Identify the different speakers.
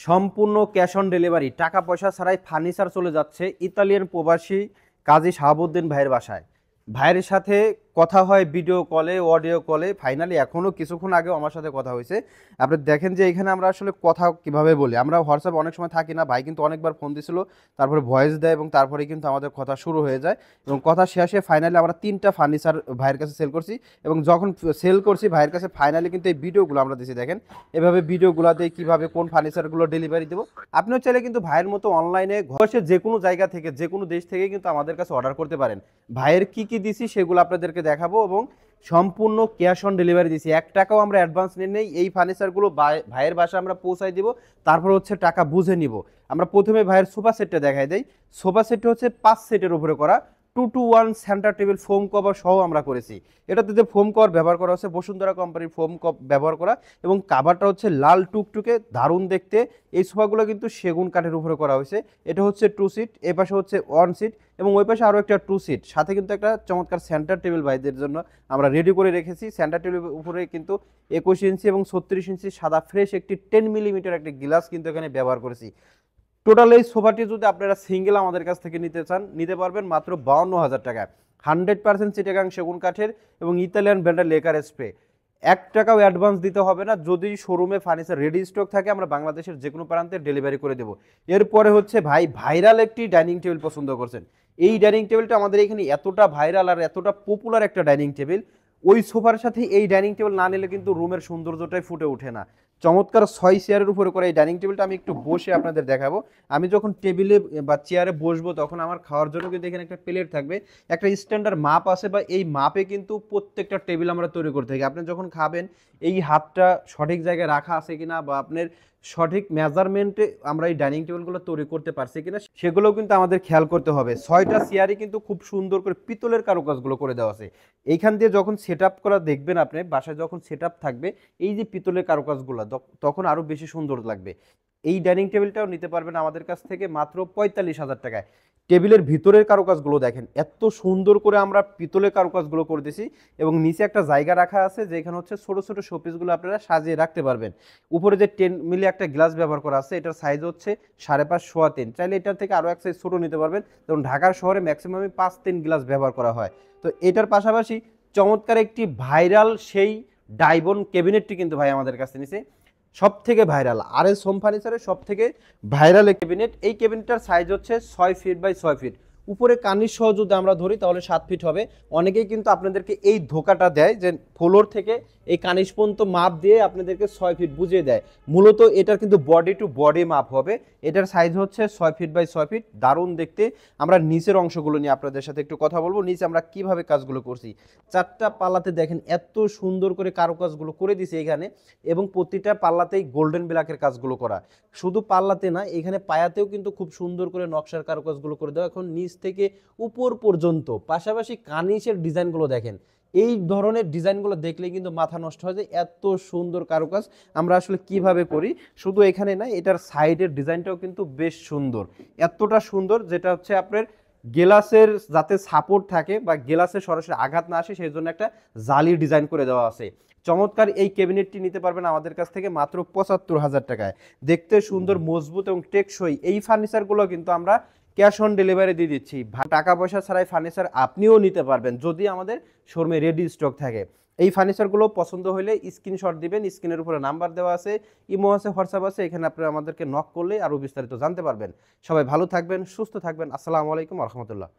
Speaker 1: সম্পূর্ণ cash on delivery, টাকা পয়সা ছাড়াই ফার্নিচার চলে যাচ্ছে ইতালিয়ান প্রবাসী কাজী শাহাবুদ্দিন ভাইয়ের বাসায়। ভাইয়ের সাথে কথা হয় ভিডিও কলে, অডিও কলে। ফাইনালি এখনও কিছুক্ষণ আগেও আমার সাথে কথা হয়েছে। আপনি দেখেন যে এখানে আমরা আসলে কথা কিভাবে বলি, আমরা হোয়াটসঅ্যাপ অনেক সময় থাকি না, ভাই কিন্তু অনেকবার ফোন দিছিল, তারপরে ভয়েস দেয় এবং তারপরে কিন্তু আমাদের কথা শুরু হয়ে যায় এবং কথা শেষে ফাইনালি আমরা 3টা ফার্নিচার ভাইয়ের কাছে সেল করছি এবং যখন সেল করছি ভাইয়ের কাছে ফাইনালি কিন্তু এই ভিডিওগুলো আমরা দিচ্ছি। দেখেন এভাবে ভিডিওগুলোতে কীভাবে কোন ফার্নিচারগুলো ডেলিভারি দেবো। আপনিও চাইলে কিন্তু ভাইয়ের মতো অনলাইনে ঘরে যে কোনো জায়গা থেকে, যে কোনো দেশ থেকে কিন্তু আমাদের কাছে অর্ডার করতে পারেন। ভাইয়ের কি কি দিছি সেগুলো আপনাদেরকে দেখাবো এবং সম্পূর্ণ ক্যাশ অন ডেলিভারি দিছি। 1 টাকাও আমরা অ্যাডভান্স নিয়ে নেই। এই ফার্নিচারগুলো ভাইয়ের বাসায় আমরা পৌঁছাই দিব, তারপর হচ্ছে টাকা বুঝে নিব। আমরা প্রথমে ভাইয়ের সোফা সেটটা দেখাই দেই। সোফা সেটটা হচ্ছে 5 সেটের উপরে করা, 2-to-1 centre table foam cover সহ আমরা করেছি। এটাতে যে ফোম কভার ব্যবহার করা হচ্ছে বসুন্ধরা কোম্পানির ফোম ব্যবহার করা এবং কাভারটা হচ্ছে লাল টুকটুকে, দারুণ দেখতে। এই সোফাগুলো কিন্তু সেগুন কাঠের উপরে করা হয়েছে। এটা হচ্ছে 2 সিট, এই পাশে হচ্ছে 1 সিট এবং ওই পাশে আরও একটা 2 সিট, সাথে কিন্তু একটা চমৎকার সেন্টার টেবিল ভাইদের জন্য আমরা রেডি করে রেখেছি। সেন্টার টেবিলের উপরে কিন্তু 21 ইঞ্চি এবং 36 ইঞ্চি সাদা ফ্রেশ একটি 10 মিলিমিটার একটি গ্লাস কিন্তু এখানে ব্যবহার করেছি। টোটাল এই সোফাটি যদি আপনারা সিঙ্গেল আমাদের কাছ থেকে নিতে চান, নিতে পারবেন মাত্র 52,000 টাকায়। 100% চিটাগাং সেগুন কাঠের এবং ইতালিয়ান ব্র্যান্ডের লেকার স্প্রে। 1 টাকাও অ্যাডভান্স দিতে হবে না। যদি শোরুমে ফার্নিচার রেডি স্টক থাকে আমরা বাংলাদেশের যে কোনো প্রান্তে ডেলিভারি করে দেবো। এরপরে হচ্ছে ভাই ভাইরাল একটি ডাইনিং টেবিল পছন্দ করছেন। এই ডাইনিং টেবিলটা আমাদের এখানে এতটা ভাইরাল আর এতটা পপুলার একটা ডাইনিং টেবিল, ওই সোফার সাথে এই ডাইনিং টেবিল না নিলে কিন্তু রুমের সৌন্দর্যটাই ফুটে ওঠে না। চমৎকার 6 চেয়ারের উপরে করে এই ডাইনিং টেবিলটা আমি একটু বসে আপনাদের দেখাবো। আমি যখন টেবিলে বা চেয়ারে বসবো তখন আমার খাওয়ার জন্য কিন্তু এখানে একটা প্লেট থাকবে, একটা স্ট্যান্ডার্ড মাপ আছে বা এই মাপে কিন্তু প্রত্যেকটা টেবিল আমরা তৈরি করতে থাকি। আপনি যখন খাবেন এই হাতটা সঠিক জায়গায় রাখা আছে কিনা বা আপনার সঠিক মেজারমেন্টে আমরা এই ডাইনিং টেবিলগুলো তৈরি করতে পারছি কিনা সেগুলোও কিন্তু আমাদের খেয়াল করতে হবে। 6টা চেয়ারই কিন্তু খুব সুন্দর করে পিতলের কারুকাজগুলো করে দেওয়া আছে। এইখান দিয়ে যখন সেট আপ করা দেখবেন আপনি বাসায়, যখন সেট আপ থাকবে এই যে পিতলের কারুকাজগুলো তখন আরও বেশি সুন্দর লাগবে। এই ডাইনিং টেবিলটাও নিতে পারবেন আমাদের কাছ থেকে মাত্র 45,000 টাকায়। টেবিলের ভিতরের কারুকাজগুলো দেখেন এত সুন্দর করে আমরা পিতলের কারুকাজগুলো করে দিছি এবং নিচে একটা জায়গা রাখা আছে যেখানে হচ্ছে ছোট ছোট শোপিসগুলো আপনারা সাজিয়ে রাখতে পারবেন। উপরে যে 10 মিলি একটা গ্লাস ব্যবহার করা আছে, এটার সাইজ হচ্ছে 5.5 সোয়া 3, চাইলে এটার থেকে আরও এক সাইজ ছোটো নিতে পারবেন। যেমন ঢাকার শহরে ম্যাক্সিমামই 5-3 গ্লাস ব্যবহার করা হয়। তো এটার পাশাপাশি চমৎকার একটি ভাইরাল সেই ডাইবন ক্যাবিনেটটি কিন্তু ভাই আমাদের কাছে নিছে, সব থেকে ভাইরাল আর এস হোম ফার্নিচারের সব থেকে ভাইরাল ক্যাবিনেট। এই ক্যাবিনেটটার সাইজ হচ্ছে 6 ফিট বাই 6 ফিট, উপরে কানির সহ যদি আমরা ধরি তাহলে 7 ফিট হবে। অনেকেই কিন্তু আপনাদেরকে এই ধোকাটা দেয় যে ফ্লোর থেকে এই কানিস পর্যন্ত মাপ দিয়ে আপনাদেরকে 6 ফিট বুঝিয়ে দেয়। মূলত এটার কিন্তু বডি টু বডি মাপ হবে। এটার সাইজ হচ্ছে 6 ফিট বাই 6 ফিট, দারুণ দেখতে। আমরা নিচের অংশগুলো নিয়ে আপনাদের সাথে একটু কথা বলবো। নিচে আমরা কিভাবে কাজগুলো করছি, 4টা পাল্লাতে দেখেন এত সুন্দর করে কারুকাজগুলো করে দিছে এখানে এবং প্রতিটা পাল্লাতেই গোল্ডেন ব্ল্যাকের কাজগুলো করা। শুধু পাল্লাতে না, এখানে পায়াতেও কিন্তু খুব সুন্দর করে নকশার কারুকাজগুলো করে দেওয়া এখন নিচ থেকে উপর পর্যন্ত। পাশাপাশি কানিসের ডিজাইনগুলো দেখেন, এই ধরনের ডিজাইনগুলো দেখলে কিন্তু মাথা নষ্ট হয়ে যায়, এত সুন্দর কারুকাজ আমরা আসলে কিভাবে করি। শুধু এখানে না, এটার সাইডের ডিজাইনটাও কিন্তু বেশ সুন্দর, এতটা সুন্দর যেটা হচ্ছে আপনার গ্লাসের যাতে সাপোর্ট থাকে বা গ্লাসে সরাসরি আঘাত না আসে সেই জন্য একটা জালি ডিজাইন করে দেওয়া আছে। চমৎকার এই ক্যাবিনেটটি নিতে পারবেন আমাদের কাছ থেকে মাত্র 75,000 টাকায়। দেখতে সুন্দর, মজবুত এবং টেকসই এই ফার্নিচারগুলো কিন্তু আমরা ক্যাশ অন ডেলিভারি দিয়ে দিচ্ছি। টাকা পয়সা ছাড়াই ফার্নিচার আপনিও নিতে পারবেন যদি আমাদের শোরুমে রেডি স্টক থাকে। এই ফার্নিচারগুলো পছন্দ হলে স্ক্রিনশট দিবেন, স্ক্রিনের উপরে নাম্বার দেওয়া আছে, ইমো আছে, হোয়াটসঅ্যাপ আছে, এখানে আপনি আমাদেরকে নক করলে আরও বিস্তারিত জানতে পারবেন। সবাই ভালো থাকবেন, সুস্থ থাকবেন। আসসালামু আলাইকুম ওয়া রাহমাতুল্লাহ।